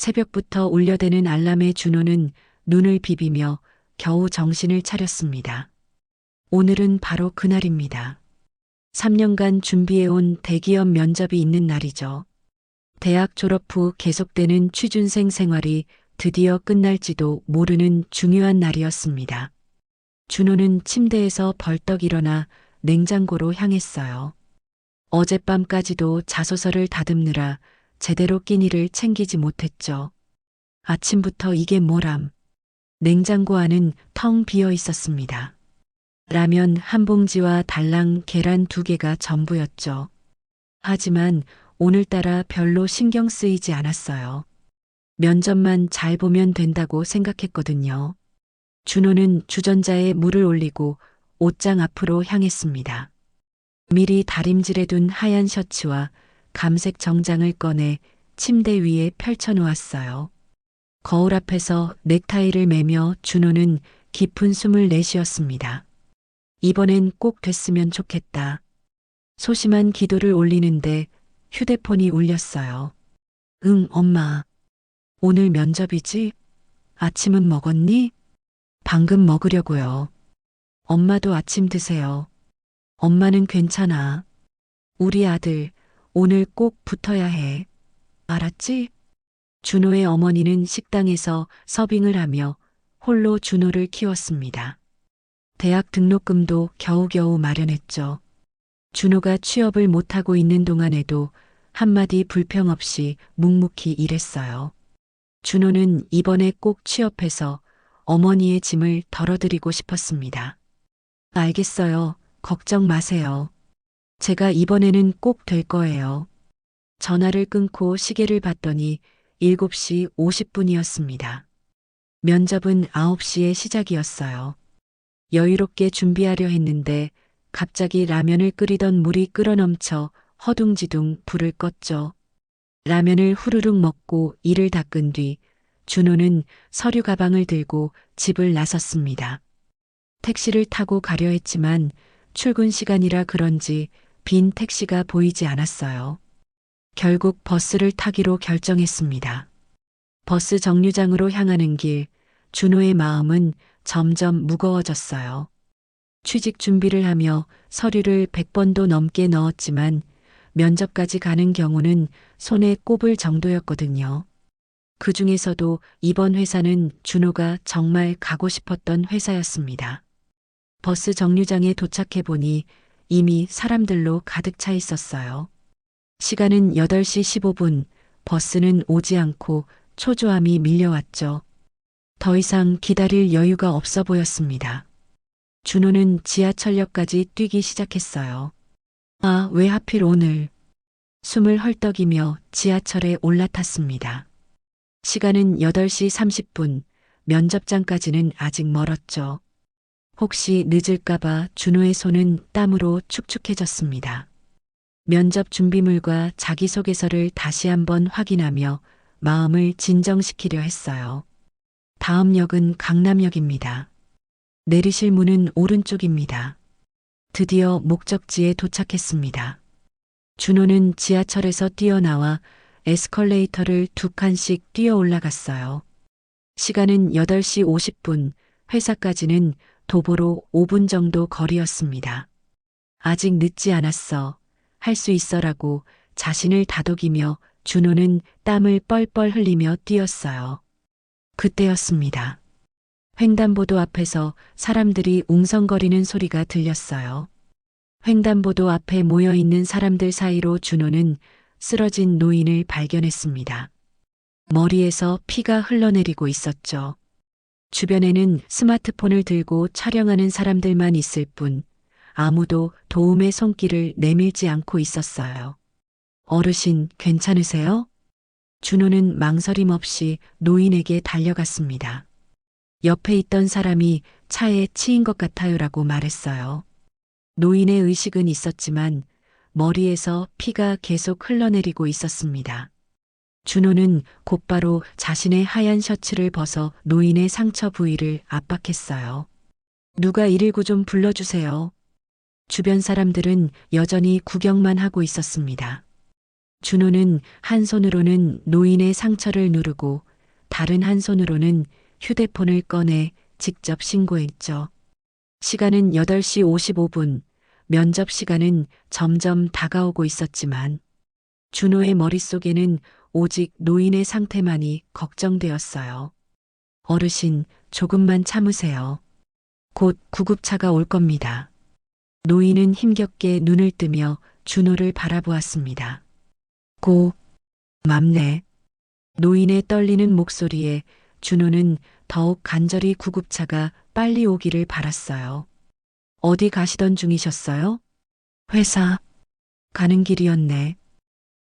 새벽부터 울려대는 알람에 준호는 눈을 비비며 겨우 정신을 차렸습니다. 오늘은 바로 그날입니다. 3년간 준비해온 대기업 면접이 있는 날이죠. 대학 졸업 후 계속되는 취준생 생활이 드디어 끝날지도 모르는 중요한 날이었습니다. 준호는 침대에서 벌떡 일어나 냉장고로 향했어요. 어젯밤까지도 자소서를 다듬느라 제대로 끼니를 챙기지 못했죠. 아침부터 이게 뭐람. 냉장고 안은 텅 비어 있었습니다. 라면 한 봉지와 달랑 계란 2개가 전부였죠. 하지만 오늘따라 별로 신경 쓰이지 않았어요. 면접만 잘 보면 된다고 생각했거든요. 준호는 주전자에 물을 올리고 옷장 앞으로 향했습니다. 미리 다림질해둔 하얀 셔츠와 감색 정장을 꺼내 침대 위에 펼쳐놓았어요. 거울 앞에서 넥타이를 매며 준호는 깊은 숨을 내쉬었습니다. 이번엔 꼭 됐으면 좋겠다. 소심한 기도를 올리는데 휴대폰이 울렸어요. 응, 엄마. 오늘 면접이지? 아침은 먹었니? 방금 먹으려고요. 엄마도 아침 드세요. 엄마는 괜찮아. 우리 아들, 오늘 꼭 붙어야 해. 알았지? 준호의 어머니는 식당에서 서빙을 하며 홀로 준호를 키웠습니다. 대학 등록금도 겨우겨우 마련했죠. 준호가 취업을 못하고 있는 동안에도 한마디 불평 없이 묵묵히 일했어요. 준호는 이번에 꼭 취업해서 어머니의 짐을 덜어드리고 싶었습니다. 알겠어요. 걱정 마세요. 제가 이번에는 꼭 될 거예요. 전화를 끊고 시계를 봤더니 7시 50분이었습니다. 면접은 9시에 시작이었어요. 여유롭게 준비하려 했는데 갑자기 라면을 끓이던 물이 끓어넘쳐 허둥지둥 불을 껐죠. 라면을 후루룩 먹고 이를 닦은 뒤 준호는 서류 가방을 들고 집을 나섰습니다. 택시를 타고 가려 했지만 출근 시간이라 그런지 빈 택시가 보이지 않았어요. 결국 버스를 타기로 결정했습니다. 버스 정류장으로 향하는 길, 준호의 마음은 점점 무거워졌어요. 취직 준비를 하며 서류를 100번도 넘게 넣었지만 면접까지 가는 경우는 손에 꼽을 정도였거든요. 그 중에서도 이번 회사는 준호가 정말 가고 싶었던 회사였습니다. 버스 정류장에 도착해 보니 이미 사람들로 가득 차 있었어요. 시간은 8시 15분, 버스는 오지 않고 초조함이 밀려왔죠. 더 이상 기다릴 여유가 없어 보였습니다. 준호는 지하철역까지 뛰기 시작했어요. 아, 왜 하필 오늘. 숨을 헐떡이며 지하철에 올라탔습니다. 시간은 8시 30분, 면접장까지는 아직 멀었죠. 혹시 늦을까봐 준호의 손은 땀으로 축축해졌습니다. 면접 준비물과 자기소개서를 다시 한번 확인하며 마음을 진정시키려 했어요. 다음 역은 강남역입니다. 내리실 문은 오른쪽입니다. 드디어 목적지에 도착했습니다. 준호는 지하철에서 뛰어나와 에스컬레이터를 2칸씩 뛰어 올라갔어요. 시간은 8시 50분, 회사까지는 도보로 5분 정도 거리였습니다. 아직 늦지 않았어. 할 수 있어라고 자신을 다독이며 준호는 땀을 뻘뻘 흘리며 뛰었어요. 그때였습니다. 횡단보도 앞에서 사람들이 웅성거리는 소리가 들렸어요. 횡단보도 앞에 모여있는 사람들 사이로 준호는 쓰러진 노인을 발견했습니다. 머리에서 피가 흘러내리고 있었죠. 주변에는 스마트폰을 들고 촬영하는 사람들만 있을 뿐 아무도 도움의 손길을 내밀지 않고 있었어요. 어르신, 괜찮으세요? 준호는 망설임 없이 노인에게 달려갔습니다. 옆에 있던 사람이 차에 치인 것 같아요라고 말했어요. 노인의 의식은 있었지만 머리에서 피가 계속 흘러내리고 있었습니다. 준호는 곧바로 자신의 하얀 셔츠를 벗어 노인의 상처 부위를 압박했어요. 누가 119 좀 불러주세요. 주변 사람들은 여전히 구경만 하고 있었습니다. 준호는 한 손으로는 노인의 상처를 누르고 다른 한 손으로는 휴대폰을 꺼내 직접 신고했죠. 시간은 8시 55분, 면접 시간은 점점 다가오고 있었지만 준호의 머릿속에는 오직 노인의 상태만이 걱정되었어요. 어르신, 조금만 참으세요. 곧 구급차가 올 겁니다. 노인은 힘겹게 눈을 뜨며 준호를 바라보았습니다. 고, 맘네. 노인의 떨리는 목소리에 준호는 더욱 간절히 구급차가 빨리 오기를 바랐어요. 어디 가시던 중이셨어요? 회사. 가는 길이었네.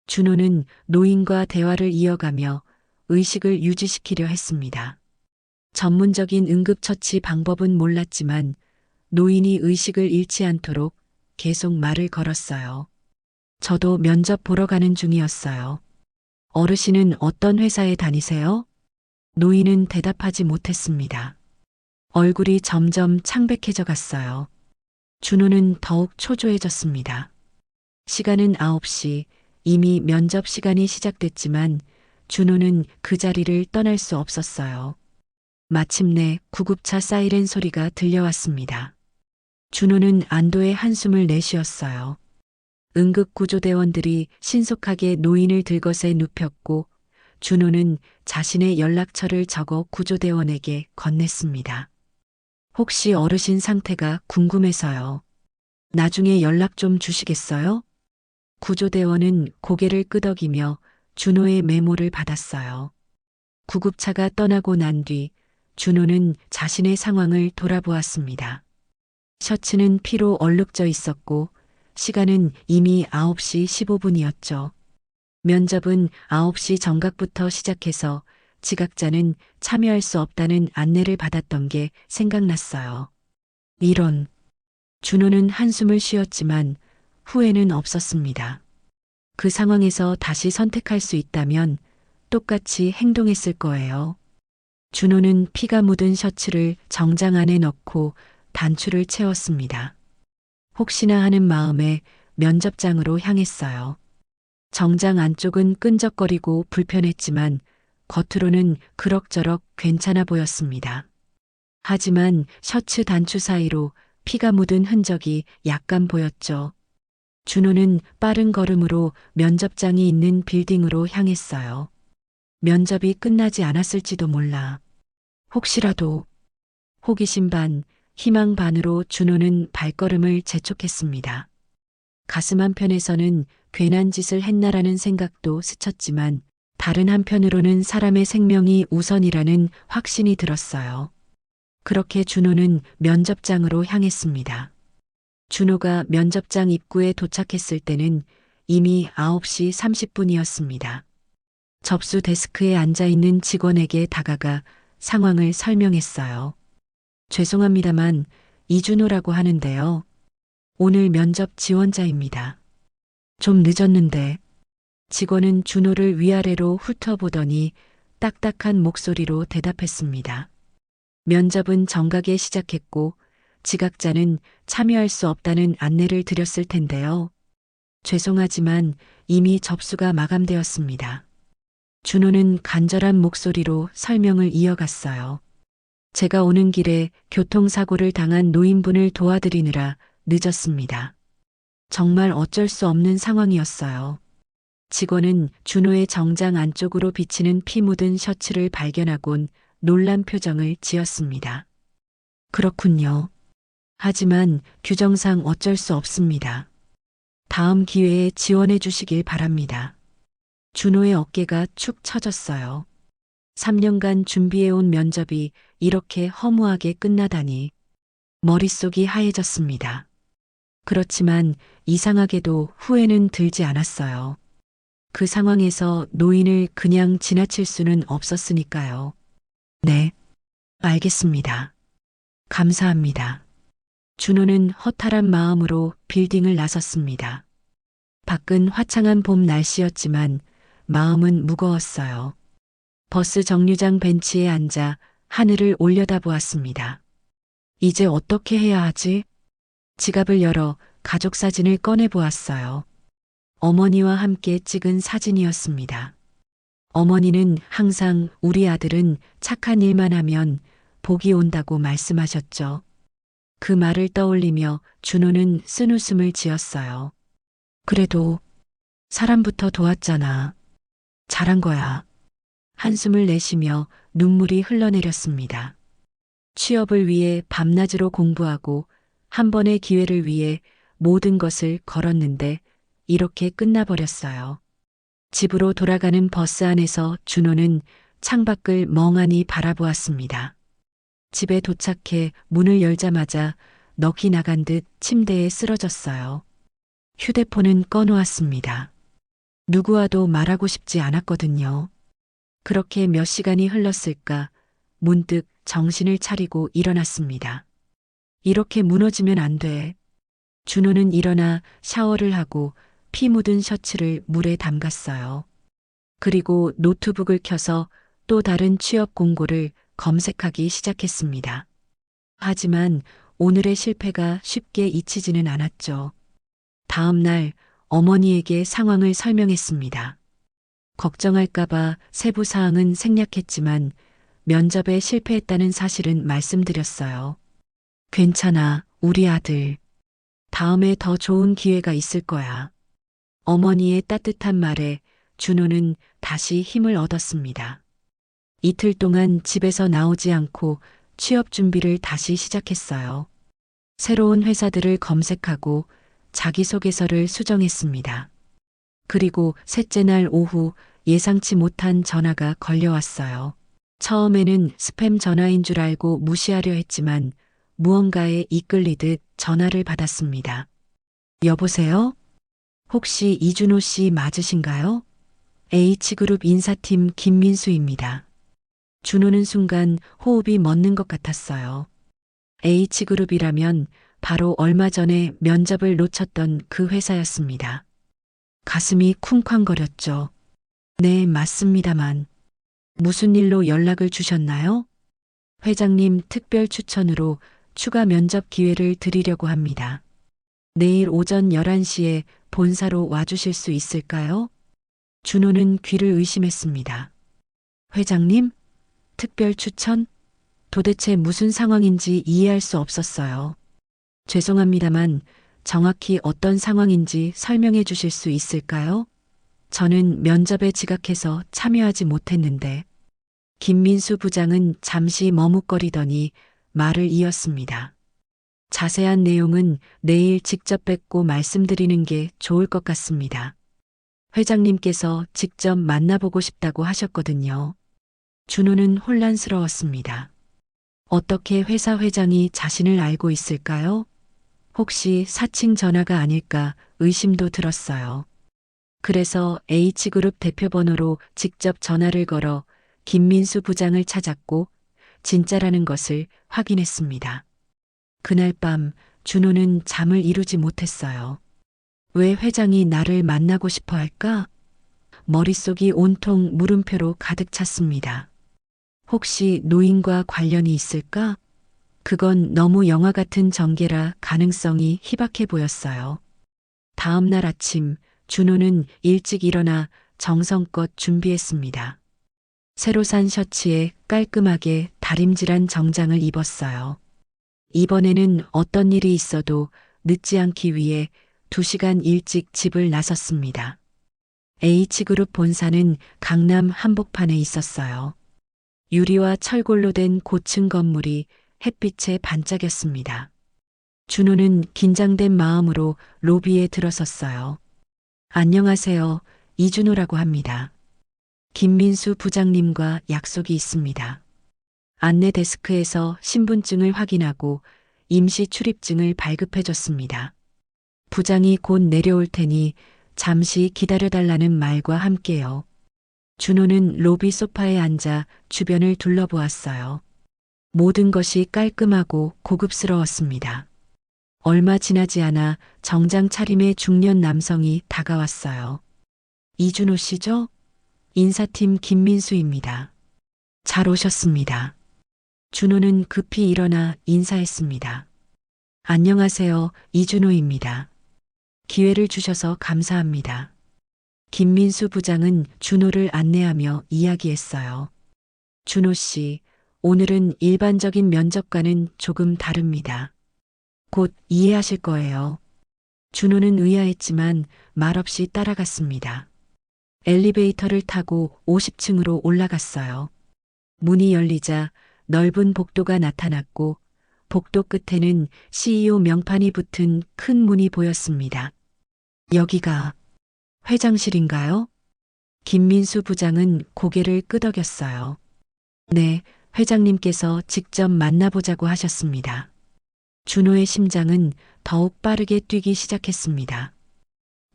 준호는 노인과 대화를 이어가며 의식을 유지시키려 했습니다. 전문적인 응급처치 방법은 몰랐지만 노인이 의식을 잃지 않도록 계속 말을 걸었어요. 저도 면접 보러 가는 중이었어요. 어르신은 어떤 회사에 다니세요? 노인은 대답하지 못했습니다. 얼굴이 점점 창백해져 갔어요. 준호는 더욱 초조해졌습니다. 시간은 9시, 이미 면접 시간이 시작됐지만 준호는 그 자리를 떠날 수 없었어요. 마침내 구급차 사이렌 소리가 들려왔습니다. 준호는 안도의 한숨을 내쉬었어요. 응급구조대원들이 신속하게 노인을 들것에 눕혔고 준호는 자신의 연락처를 적어 구조대원에게 건넸습니다. 혹시 어르신 상태가 궁금해서요. 나중에 연락 좀 주시겠어요? 구조대원은 고개를 끄덕이며 준호의 메모를 받았어요. 구급차가 떠나고 난 뒤 준호는 자신의 상황을 돌아보았습니다. 셔츠는 피로 얼룩져 있었고 시간은 이미 9시 15분이었죠. 면접은 9시 정각부터 시작해서 지각자는 참여할 수 없다는 안내를 받았던 게 생각났어요. 이런. 준호는 한숨을 쉬었지만 후회는 없었습니다. 그 상황에서 다시 선택할 수 있다면 똑같이 행동했을 거예요. 준호는 피가 묻은 셔츠를 정장 안에 넣고 단추를 채웠습니다. 혹시나 하는 마음에 면접장으로 향했어요. 정장 안쪽은 끈적거리고 불편했지만 겉으로는 그럭저럭 괜찮아 보였습니다. 하지만 셔츠 단추 사이로 피가 묻은 흔적이 약간 보였죠. 준호는 빠른 걸음으로 면접장이 있는 빌딩으로 향했어요. 면접이 끝나지 않았을지도 몰라. 혹시라도. 호기심 반, 희망 반으로 준호는 발걸음을 재촉했습니다. 가슴 한편에서는 괜한 짓을 했나라는 생각도 스쳤지만 다른 한편으로는 사람의 생명이 우선이라는 확신이 들었어요. 그렇게 준호는 면접장으로 향했습니다. 준호가 면접장 입구에 도착했을 때는 이미 9시 30분이었습니다. 접수 데스크에 앉아 있는 직원에게 다가가 상황을 설명했어요. 죄송합니다만 이준호라고 하는데요. 오늘 면접 지원자입니다. 좀 늦었는데. 직원은 준호를 위아래로 훑어보더니 딱딱한 목소리로 대답했습니다. 면접은 정각에 시작했고 지각자는 참여할 수 없다는 안내를 드렸을 텐데요. 죄송하지만 이미 접수가 마감되었습니다. 준호는 간절한 목소리로 설명을 이어갔어요. 제가 오는 길에 교통사고를 당한 노인분을 도와드리느라 늦었습니다. 정말 어쩔 수 없는 상황이었어요. 직원은 준호의 정장 안쪽으로 비치는 피 묻은 셔츠를 발견하곤 놀란 표정을 지었습니다. 그렇군요. 하지만 규정상 어쩔 수 없습니다. 다음 기회에 지원해 주시길 바랍니다. 준호의 어깨가 축 처졌어요. 3년간 준비해온 면접이 이렇게 허무하게 끝나다니 머릿속이 하얘졌습니다. 그렇지만 이상하게도 후회는 들지 않았어요. 그 상황에서 노인을 그냥 지나칠 수는 없었으니까요. 네, 알겠습니다. 감사합니다. 준호는 허탈한 마음으로 빌딩을 나섰습니다. 밖은 화창한 봄 날씨였지만 마음은 무거웠어요. 버스 정류장 벤치에 앉아 하늘을 올려다보았습니다. 이제 어떻게 해야 하지? 지갑을 열어 가족 사진을 꺼내보았어요. 어머니와 함께 찍은 사진이었습니다. 어머니는 항상 우리 아들은 착한 일만 하면 복이 온다고 말씀하셨죠. 그 말을 떠올리며 준호는 쓴웃음을 지었어요. 그래도 사람부터 도왔잖아. 잘한 거야. 한숨을 내쉬며 눈물이 흘러내렸습니다. 취업을 위해 밤낮으로 공부하고 한 번의 기회를 위해 모든 것을 걸었는데 이렇게 끝나버렸어요. 집으로 돌아가는 버스 안에서 준호는 창밖을 멍하니 바라보았습니다. 집에 도착해 문을 열자마자 넋이 나간 듯 침대에 쓰러졌어요. 휴대폰은 꺼놓았습니다. 누구와도 말하고 싶지 않았거든요. 그렇게 몇 시간이 흘렀을까 문득 정신을 차리고 일어났습니다. 이렇게 무너지면 안 돼. 준호는 일어나 샤워를 하고 피 묻은 셔츠를 물에 담갔어요. 그리고 노트북을 켜서 또 다른 취업 공고를 검색하기 시작했습니다. 하지만 오늘의 실패가 쉽게 잊히지는 않았죠. 다음 날 어머니에게 상황을 설명했습니다. 걱정할까봐 세부 사항은 생략했지만 면접에 실패했다는 사실은 말씀드렸어요. 괜찮아, 우리 아들. 다음에 더 좋은 기회가 있을 거야. 어머니의 따뜻한 말에 준호는 다시 힘을 얻었습니다. 이틀 동안 집에서 나오지 않고 취업 준비를 다시 시작했어요. 새로운 회사들을 검색하고 자기소개서를 수정했습니다. 그리고 셋째 날 오후 예상치 못한 전화가 걸려왔어요. 처음에는 스팸 전화인 줄 알고 무시하려 했지만 무언가에 이끌리듯 전화를 받았습니다. 여보세요? 혹시 이준호 씨 맞으신가요? H그룹 인사팀 김민수입니다. 준호는 순간 호흡이 멎는 것 같았어요. H그룹이라면 바로 얼마 전에 면접을 놓쳤던 그 회사였습니다. 가슴이 쿵쾅거렸죠. 네, 맞습니다만. 무슨 일로 연락을 주셨나요? 회장님 특별 추천으로 추가 면접 기회를 드리려고 합니다. 내일 오전 11시에 본사로 와주실 수 있을까요? 준호는 귀를 의심했습니다. 회장님? 특별 추천? 도대체 무슨 상황인지 이해할 수 없었어요. 죄송합니다만 정확히 어떤 상황인지 설명해 주실 수 있을까요? 저는 면접에 지각해서 참여하지 못했는데. 김민수 부장은 잠시 머뭇거리더니 말을 이었습니다. 자세한 내용은 내일 직접 뵙고 말씀드리는 게 좋을 것 같습니다. 회장님께서 직접 만나보고 싶다고 하셨거든요. 준호는 혼란스러웠습니다. 어떻게 회사 회장이 자신을 알고 있을까요? 혹시 사칭 전화가 아닐까 의심도 들었어요. 그래서 H그룹 대표번호로 직접 전화를 걸어 김민수 부장을 찾았고 진짜라는 것을 확인했습니다. 그날 밤 준호는 잠을 이루지 못했어요. 왜 회장이 나를 만나고 싶어 할까? 머릿속이 온통 물음표로 가득 찼습니다. 혹시 노인과 관련이 있을까? 그건 너무 영화 같은 전개라 가능성이 희박해 보였어요. 다음 날 아침 준호는 일찍 일어나 정성껏 준비했습니다. 새로 산 셔츠에 깔끔하게 다림질한 정장을 입었어요. 이번에는 어떤 일이 있어도 늦지 않기 위해 2시간 일찍 집을 나섰습니다. H그룹 본사는 강남 한복판에 있었어요. 유리와 철골로 된 고층 건물이 햇빛에 반짝였습니다. 준호는 긴장된 마음으로 로비에 들어섰어요. 안녕하세요. 이준호라고 합니다. 김민수 부장님과 약속이 있습니다. 안내 데스크에서 신분증을 확인하고 임시 출입증을 발급해줬습니다. 부장이 곧 내려올 테니 잠시 기다려달라는 말과 함께요. 준호는 로비 소파에 앉아 주변을 둘러보았어요. 모든 것이 깔끔하고 고급스러웠습니다. 얼마 지나지 않아 정장 차림의 중년 남성이 다가왔어요. 이준호 씨죠? 인사팀 김민수입니다. 잘 오셨습니다. 준호는 급히 일어나 인사했습니다. 안녕하세요, 이준호입니다. 기회를 주셔서 감사합니다. 김민수 부장은 준호를 안내하며 이야기했어요. 준호 씨, 오늘은 일반적인 면접과는 조금 다릅니다. 곧 이해하실 거예요. 준호는 의아했지만 말없이 따라갔습니다. 엘리베이터를 타고 50층으로 올라갔어요. 문이 열리자 넓은 복도가 나타났고 복도 끝에는 CEO 명판이 붙은 큰 문이 보였습니다. 여기가 회장실인가요? 김민수 부장은 고개를 끄덕였어요. 네, 회장님께서 직접 만나보자고 하셨습니다. 준호의 심장은 더욱 빠르게 뛰기 시작했습니다.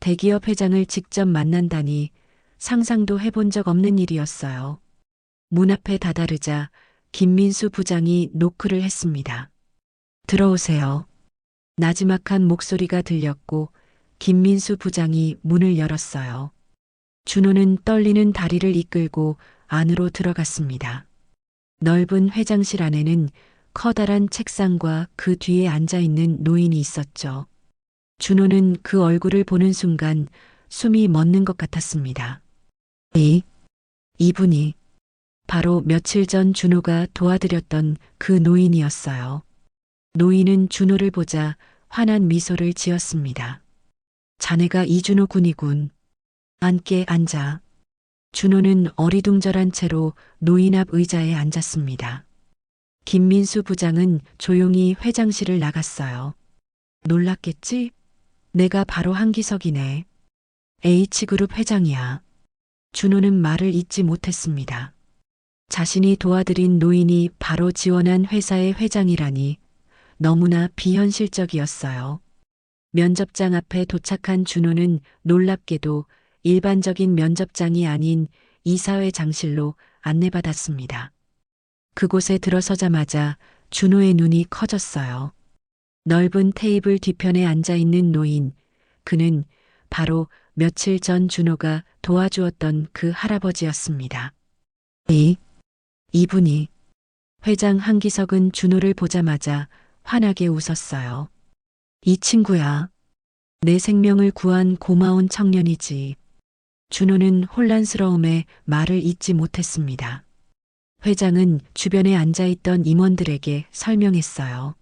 대기업 회장을 직접 만난다니 상상도 해본 적 없는 일이었어요. 문 앞에 다다르자 김민수 부장이 노크를 했습니다. 들어오세요. 나지막한 목소리가 들렸고 김민수 부장이 문을 열었어요. 준호는 떨리는 다리를 이끌고 안으로 들어갔습니다. 넓은 회장실 안에는 커다란 책상과 그 뒤에 앉아 있는 노인이 있었죠. 준호는 그 얼굴을 보는 순간 숨이 멎는 것 같았습니다. 이분이 바로 며칠 전 준호가 도와드렸던 그 노인이었어요. 노인은 준호를 보자 환한 미소를 지었습니다. 자네가 이준호 군이군. 앉게 앉아. 준호는 어리둥절한 채로 노인 앞 의자에 앉았습니다. 김민수 부장은 조용히 회장실을 나갔어요. 놀랐겠지? 내가 바로 한기석이네. H그룹 회장이야. 준호는 말을 잇지 못했습니다. 자신이 도와드린 노인이 바로 지원한 회사의 회장이라니 너무나 비현실적이었어요. 면접장 앞에 도착한 준호는 놀랍게도 일반적인 면접장이 아닌 이사회장실로 안내받았습니다. 그곳에 들어서자마자 준호의 눈이 커졌어요. 넓은 테이블 뒤편에 앉아 있는 노인, 그는 바로 며칠 전 준호가 도와주었던 그 할아버지였습니다. 이분이 회장 한기석은 준호를 보자마자 환하게 웃었어요. 이 친구야. 내 생명을 구한 고마운 청년이지. 준호는 혼란스러움에 말을 잇지 못했습니다. 회장은 주변에 앉아있던 임원들에게 설명했어요.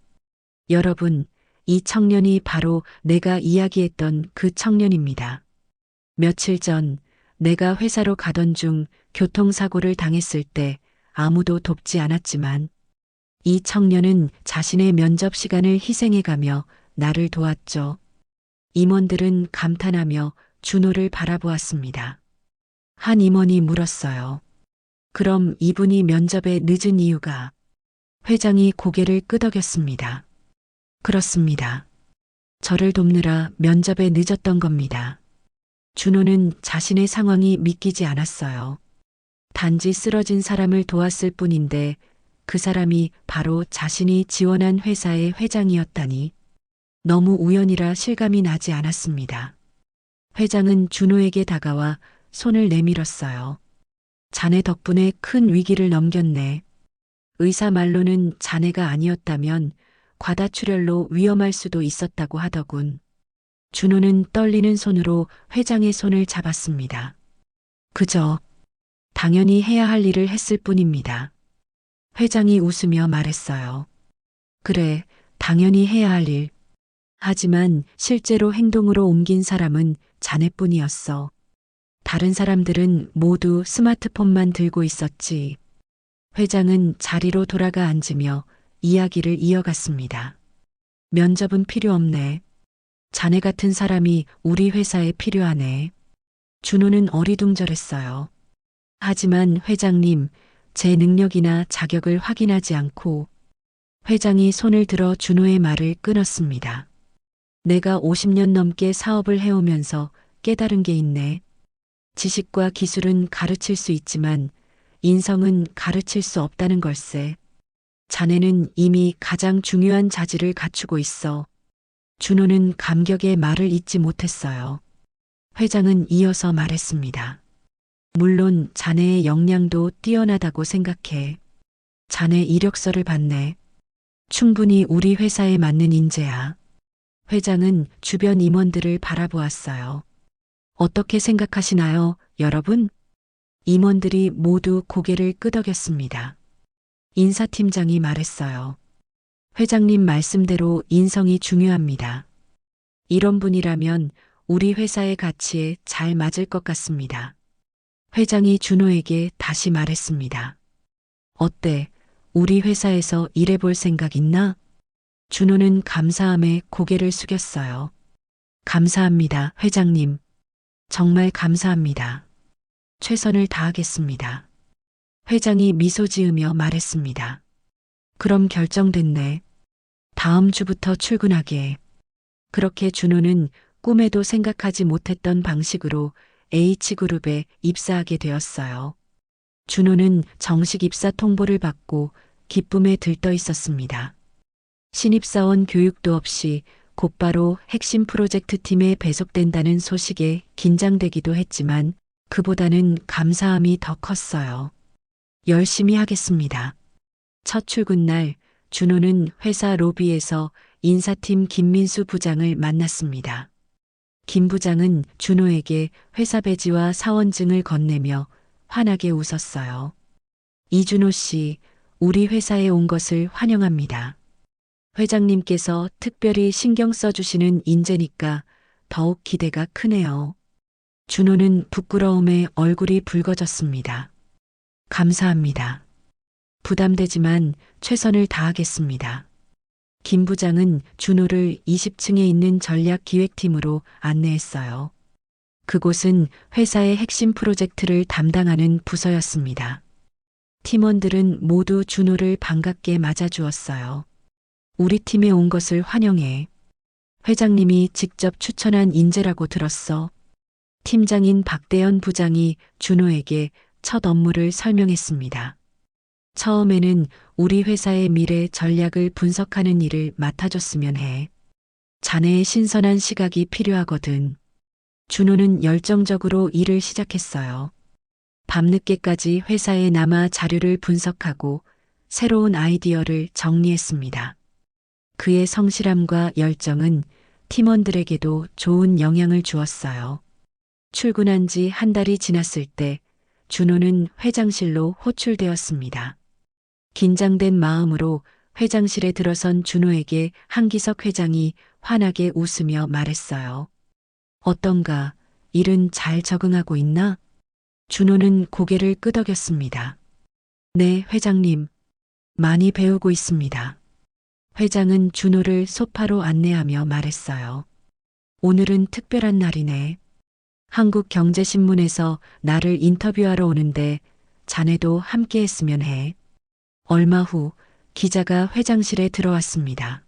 여러분, 이 청년이 바로 내가 이야기했던 그 청년입니다. 며칠 전 내가 회사로 가던 중 교통사고를 당했을 때 아무도 돕지 않았지만 이 청년은 자신의 면접 시간을 희생해가며 나를 도왔죠. 임원들은 감탄하며 준호를 바라보았습니다. 한 임원이 물었어요. 그럼 이분이 면접에 늦은 이유가? 회장이 고개를 끄덕였습니다. 그렇습니다. 저를 돕느라 면접에 늦었던 겁니다. 준호는 자신의 상황이 믿기지 않았어요. 단지 쓰러진 사람을 도왔을 뿐인데 그 사람이 바로 자신이 지원한 회사의 회장이었다니 너무 우연이라 실감이 나지 않았습니다. 회장은 준호에게 다가와 손을 내밀었어요. 자네 덕분에 큰 위기를 넘겼네. 의사 말로는 자네가 아니었다면 과다출혈로 위험할 수도 있었다고 하더군. 준호는 떨리는 손으로 회장의 손을 잡았습니다. 그저 당연히 해야 할 일을 했을 뿐입니다. 회장이 웃으며 말했어요. 그래, 당연히 해야 할 일. 하지만 실제로 행동으로 옮긴 사람은 자네뿐이었어. 다른 사람들은 모두 스마트폰만 들고 있었지. 회장은 자리로 돌아가 앉으며 이야기를 이어갔습니다. 면접은 필요 없네. 자네 같은 사람이 우리 회사에 필요하네. 준호는 어리둥절했어요. 하지만 회장님, 제 능력이나 자격을 확인하지 않고 회장이 손을 들어 준호의 말을 끊었습니다. 내가 50년 넘게 사업을 해오면서 깨달은 게 있네. 지식과 기술은 가르칠 수 있지만 인성은 가르칠 수 없다는 걸세. 자네는 이미 가장 중요한 자질을 갖추고 있어. 준호는 감격의 말을 잇지 못했어요. 회장은 이어서 말했습니다. 물론 자네의 역량도 뛰어나다고 생각해. 자네 이력서를 봤네. 충분히 우리 회사에 맞는 인재야. 회장은 주변 임원들을 바라보았어요. 어떻게 생각하시나요, 여러분? 임원들이 모두 고개를 끄덕였습니다. 인사팀장이 말했어요. 회장님 말씀대로 인성이 중요합니다. 이런 분이라면 우리 회사의 가치에 잘 맞을 것 같습니다. 회장이 준호에게 다시 말했습니다. 어때? 우리 회사에서 일해볼 생각 있나? 준호는 감사함에 고개를 숙였어요. 감사합니다, 회장님. 정말 감사합니다. 최선을 다하겠습니다. 회장이 미소 지으며 말했습니다. 그럼 결정됐네. 다음 주부터 출근하게. 그렇게 준호는 꿈에도 생각하지 못했던 방식으로 H그룹에 입사하게 되었어요. 준호는 정식 입사 통보를 받고 기쁨에 들떠 있었습니다. 신입사원 교육도 없이 곧바로 핵심 프로젝트 팀에 배속된다는 소식에 긴장되기도 했지만 그보다는 감사함이 더 컸어요. 열심히 하겠습니다. 첫 출근 날 준호는 회사 로비에서 인사팀 김민수 부장을 만났습니다. 김 부장은 준호에게 회사 배지와 사원증을 건네며 환하게 웃었어요. 이준호 씨, 우리 회사에 온 것을 환영합니다. 회장님께서 특별히 신경 써주시는 인재니까 더욱 기대가 크네요. 준호는 부끄러움에 얼굴이 붉어졌습니다. 감사합니다. 부담되지만 최선을 다하겠습니다. 김 부장은 준호를 20층에 있는 전략기획팀으로 안내했어요. 그곳은 회사의 핵심 프로젝트를 담당하는 부서였습니다. 팀원들은 모두 준호를 반갑게 맞아주었어요. 우리 팀에 온 것을 환영해. 회장님이 직접 추천한 인재라고 들었어. 팀장인 박대현 부장이 준호에게 첫 업무를 설명했습니다. 처음에는 우리 회사의 미래 전략을 분석하는 일을 맡아줬으면 해. 자네의 신선한 시각이 필요하거든. 준호는 열정적으로 일을 시작했어요. 밤늦게까지 회사에 남아 자료를 분석하고 새로운 아이디어를 정리했습니다. 그의 성실함과 열정은 팀원들에게도 좋은 영향을 주었어요. 출근한 지 한 달이 지났을 때 준호는 회장실로 호출되었습니다. 긴장된 마음으로 회장실에 들어선 준호에게 한기석 회장이 환하게 웃으며 말했어요. 어떤가? 일은 잘 적응하고 있나? 준호는 고개를 끄덕였습니다. 네, 회장님. 많이 배우고 있습니다. 회장은 준호를 소파로 안내하며 말했어요. 오늘은 특별한 날이네. 한국경제신문에서 나를 인터뷰하러 오는데 자네도 함께 했으면 해. 얼마 후 기자가 회장실에 들어왔습니다.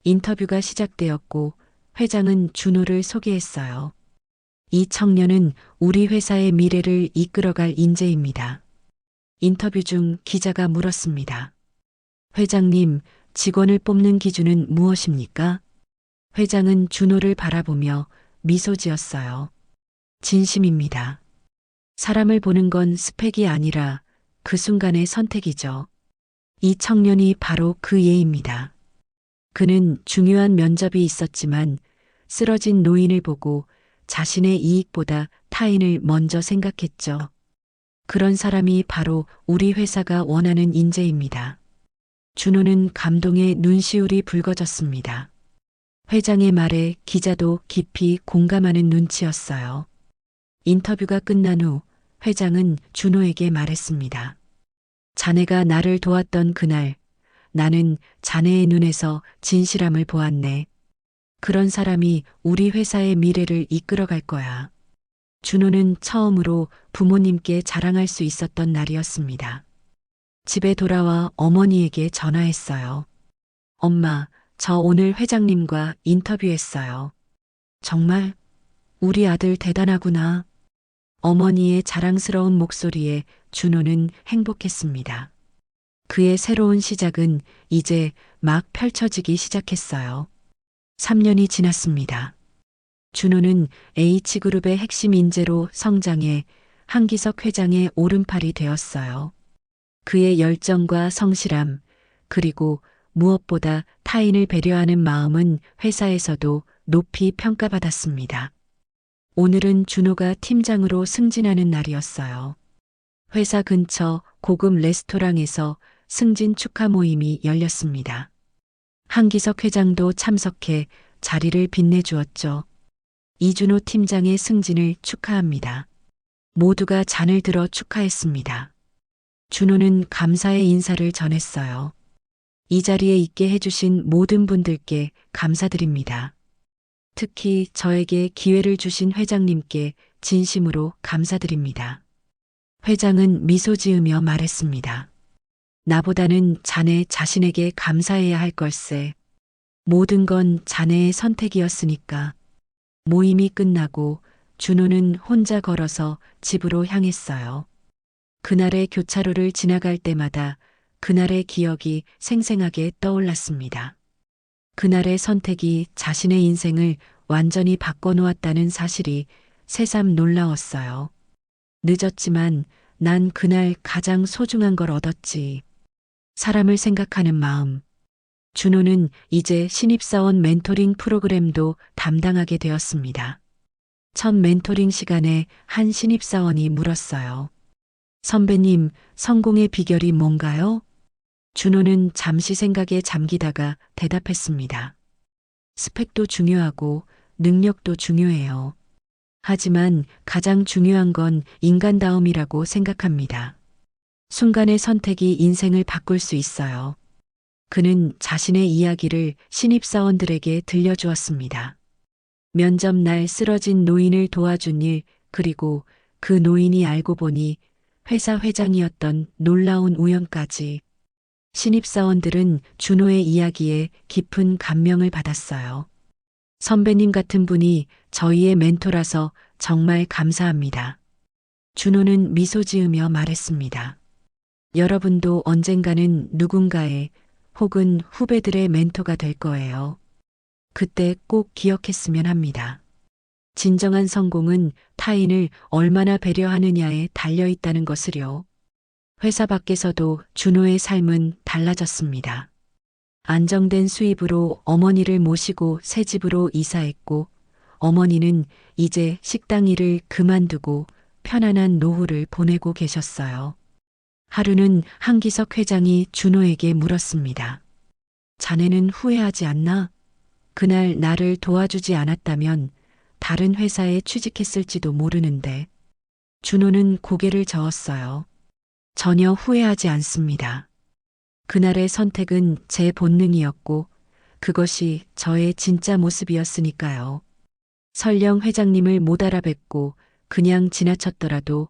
인터뷰가 시작되었고 회장은 준호를 소개했어요. 이 청년은 우리 회사의 미래를 이끌어갈 인재입니다. 인터뷰 중 기자가 물었습니다. 회장님, 직원을 뽑는 기준은 무엇입니까? 회장은 준호를 바라보며 미소 지었어요. 진심입니다. 사람을 보는 건 스펙이 아니라 그 순간의 선택이죠. 이 청년이 바로 그 예입니다. 그는 중요한 면접이 있었지만 쓰러진 노인을 보고 자신의 이익보다 타인을 먼저 생각했죠. 그런 사람이 바로 우리 회사가 원하는 인재입니다. 준호는 감동에 눈시울이 붉어졌습니다. 회장의 말에 기자도 깊이 공감하는 눈치였어요. 인터뷰가 끝난 후 회장은 준호에게 말했습니다. 자네가 나를 도왔던 그날 나는 자네의 눈에서 진실함을 보았네. 그런 사람이 우리 회사의 미래를 이끌어갈 거야. 준호는 처음으로 부모님께 자랑할 수 있었던 날이었습니다. 집에 돌아와 어머니에게 전화했어요. 엄마, 저 오늘 회장님과 인터뷰했어요. 정말? 우리 아들 대단하구나. 어머니의 자랑스러운 목소리에 준호는 행복했습니다. 그의 새로운 시작은 이제 막 펼쳐지기 시작했어요. 3년이 지났습니다. 준호는 H그룹의 핵심 인재로 성장해 한기석 회장의 오른팔이 되었어요. 그의 열정과 성실함, 그리고 무엇보다 타인을 배려하는 마음은 회사에서도 높이 평가받았습니다. 오늘은 준호가 팀장으로 승진하는 날이었어요. 회사 근처 고급 레스토랑에서 승진 축하 모임이 열렸습니다. 한기석 회장도 참석해 자리를 빛내주었죠. 이준호 팀장의 승진을 축하합니다. 모두가 잔을 들어 축하했습니다. 준호는 감사의 인사를 전했어요. 이 자리에 있게 해주신 모든 분들께 감사드립니다. 특히 저에게 기회를 주신 회장님께 진심으로 감사드립니다. 회장은 미소 지으며 말했습니다. 나보다는 자네 자신에게 감사해야 할 걸세. 모든 건 자네의 선택이었으니까. 모임이 끝나고 준호는 혼자 걸어서 집으로 향했어요. 그날의 교차로를 지나갈 때마다 그날의 기억이 생생하게 떠올랐습니다. 그날의 선택이 자신의 인생을 완전히 바꿔놓았다는 사실이 새삼 놀라웠어요. 늦었지만 난 그날 가장 소중한 걸 얻었지. 사람을 생각하는 마음. 준호는 이제 신입사원 멘토링 프로그램도 담당하게 되었습니다. 첫 멘토링 시간에 한 신입사원이 물었어요. 선배님, 성공의 비결이 뭔가요? 준호는 잠시 생각에 잠기다가 대답했습니다. 스펙도 중요하고 능력도 중요해요. 하지만 가장 중요한 건 인간다움이라고 생각합니다. 순간의 선택이 인생을 바꿀 수 있어요. 그는 자신의 이야기를 신입사원들에게 들려주었습니다. 면접 날 쓰러진 노인을 도와준 일, 그리고 그 노인이 알고 보니 회사 회장이었던 놀라운 우연까지. 신입사원들은 준호의 이야기에 깊은 감명을 받았어요. 선배님 같은 분이 저희의 멘토라서 정말 감사합니다. 준호는 미소 지으며 말했습니다. 여러분도 언젠가는 누군가의 혹은 후배들의 멘토가 될 거예요. 그때 꼭 기억했으면 합니다. 진정한 성공은 타인을 얼마나 배려하느냐에 달려 있다는 것을요. 회사 밖에서도 준호의 삶은 달라졌습니다. 안정된 수입으로 어머니를 모시고 새 집으로 이사했고, 어머니는 이제 식당 일을 그만두고 편안한 노후를 보내고 계셨어요. 하루는 한기석 회장이 준호에게 물었습니다. 자네는 후회하지 않나? 그날 나를 도와주지 않았다면 다른 회사에 취직했을지도 모르는데. 준호는 고개를 저었어요. 전혀 후회하지 않습니다. 그날의 선택은 제 본능이었고 그것이 저의 진짜 모습이었으니까요. 설령 회장님을 못 알아뵙고 그냥 지나쳤더라도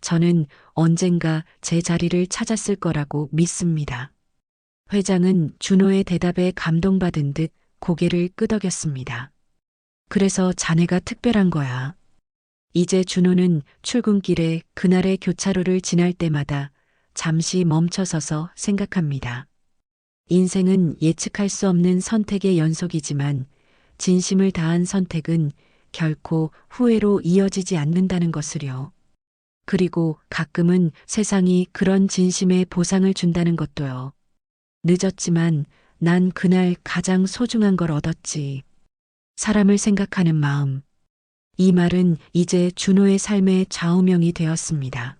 저는 언젠가 제 자리를 찾았을 거라고 믿습니다. 회장은 준호의 대답에 감동받은 듯 고개를 끄덕였습니다. 그래서 자네가 특별한 거야. 이제 준호는 출근길에 그날의 교차로를 지날 때마다 잠시 멈춰서서 생각합니다. 인생은 예측할 수 없는 선택의 연속이지만 진심을 다한 선택은 결코 후회로 이어지지 않는다는 것을요. 그리고 가끔은 세상이 그런 진심에 보상을 준다는 것도요. 늦었지만 난 그날 가장 소중한 걸 얻었지. 사람을 생각하는 마음. 이 말은 이제 준호의 삶의 좌우명이 되었습니다.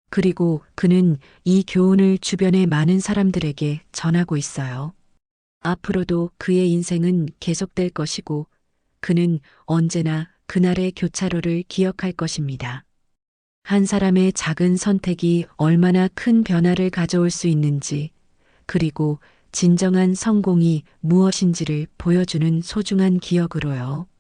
그리고 그는 이 교훈을 주변의 많은 사람들에게 전하고 있어요. 앞으로도 그의 인생은 계속될 것이고 그는 언제나 그날의 교차로를 기억할 것입니다. 한 사람의 작은 선택이 얼마나 큰 변화를 가져올 수 있는지, 그리고 진정한 성공이 무엇인지를 보여주는 소중한 기억으로요.